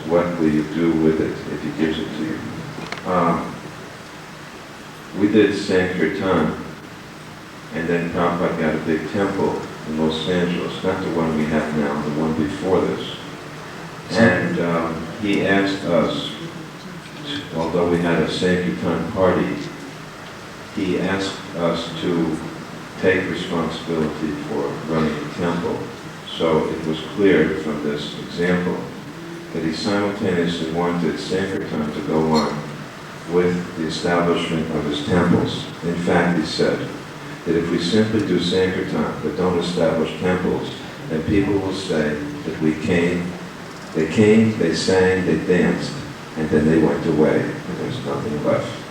what will you do with it if he gives it to you? We did Sankirtan, and then Prabhupada got a big temple in Los Angeles, not the one we have now, the one before this. And he asked us, although we had a Sankirtan party, he asked us to take responsibility for running the temple. So it was clear from this example that he simultaneously wanted Sankirtan to go on with the establishment of his temples. In fact, he said that if we simply do Sankirtan but don't establish temples, then people will say that we came, they sang, they danced, and then they went away, and there's nothing left.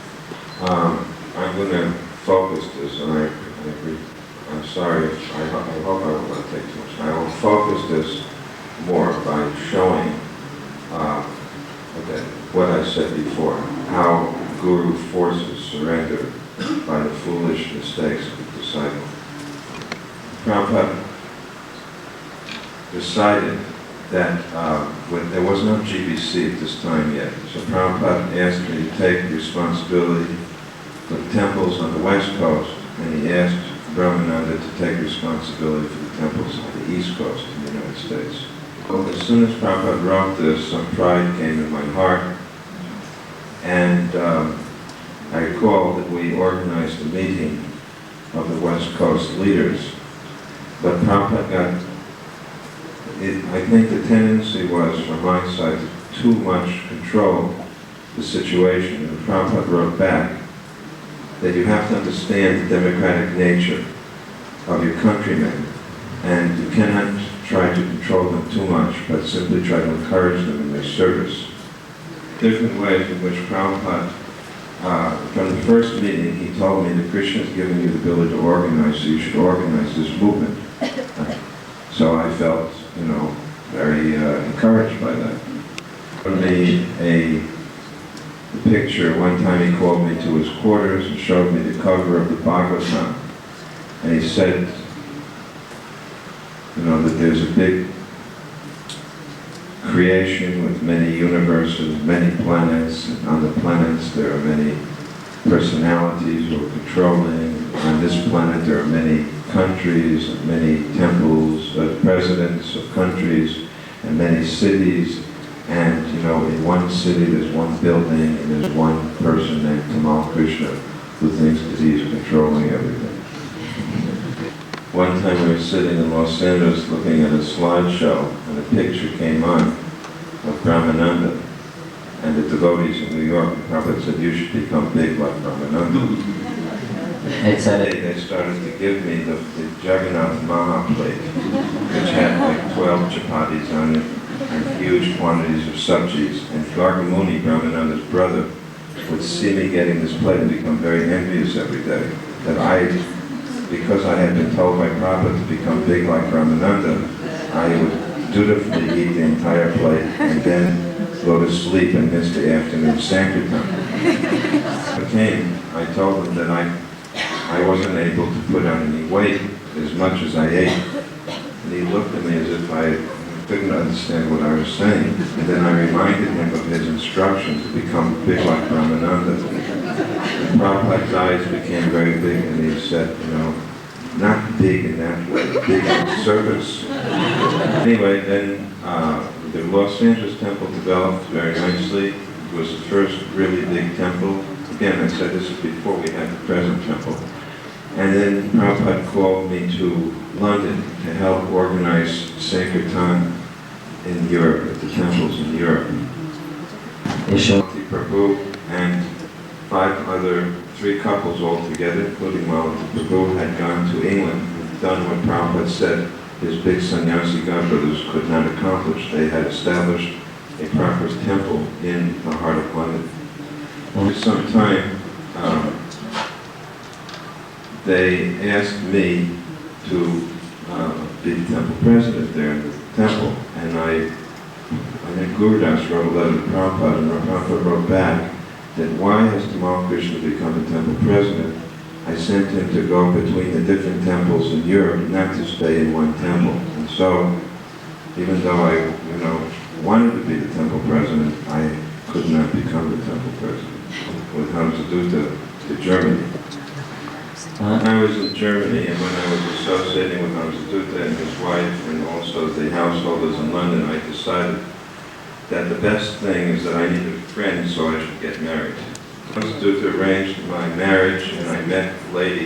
I'm going to focus this, and I'm sorry, I hope I won't want to take too much. I will focus this more by showing what I said before, how Guru forces surrender by the foolish mistakes of the disciple. Prabhupada decided that there was no GBC at this time yet, so Prabhupada asked me to take responsibility for the temples on the West Coast, and he asked Brahmananda to take responsibility for the temples on the East Coast in the United States. Well, as soon as Prabhupada wrote this, some pride came in my heart, and I recall that we organized a meeting of the West Coast leaders, but Prabhupada got, I think the tendency was, from my side, to too much control the situation, and Prabhupada wrote back that you have to understand the democratic nature of your countrymen, and you cannot try to control them too much, but simply try to encourage them in their service. Different ways in which Prabhupada, from the first meeting, he told me that Krishna has given you the ability to organize, so you should organize this movement. So I felt, very encouraged by that. He made a picture. One time he called me to his quarters and showed me the cover of the Bhagavatam. And he said, that there's a big creation with many universes, many planets, and on the planets there are many personalities who are controlling. On this planet there are many countries and many temples, presidents of countries, and many cities. And, in one city there's one building and there's one person named Tamal Krishna who thinks that he's controlling everything. One time we were sitting in Los Angeles looking at a slideshow, and a picture came on of Brahmananda and the devotees in New York. And Prabhupada said, you should become big like Brahmananda. They started to give me the Jagannath Maha plate, which had like 12 chapatis on it, and huge quantities of sabjis. And Gargamuni, Brahmananda's brother, would see me getting this plate and become very envious every day. That because I had been told by Prabhupada to become big like Brahmananda, I would dutifully eat the entire plate and then go to sleep and miss the afternoon Sankirtan. I told him that I wasn't able to put on any weight as much as I ate. And he looked at me as if I couldn't understand what I was saying. And then I reminded him of his instructions to become big like Brahmananda. And Prabhupada's eyes became very big, and he said, not big in that way, big in service. Anyway, then the Los Angeles temple developed very nicely. It was the first really big temple. Again, I said this is before we had the present temple. And then Prabhupada called me to London to help organize Sankirtan in Europe, at the temples in Europe. Malati Prabhu and three couples altogether, including Malati Prabhu, had gone to England and done what Prabhupada said his big sannyasi godbrothers could not accomplish. They had established a proper temple in the heart of London. For some time, they asked me to be the temple president there in the temple, and I think Gurudas wrote a letter to Prabhupada, and Prabhupada wrote back that why has Tamal Krishna become the temple president? I sent him to go between the different temples in Europe, not to stay in one temple. And so, even though I, wanted to be the temple president, Amsterdam to Germany. When I was in Germany and when I was associating with Amsterdam and his wife and also the householders in London, I decided that the best thing is that I needed a friend, so I should get married. Amsterdam arranged my marriage, and I met a lady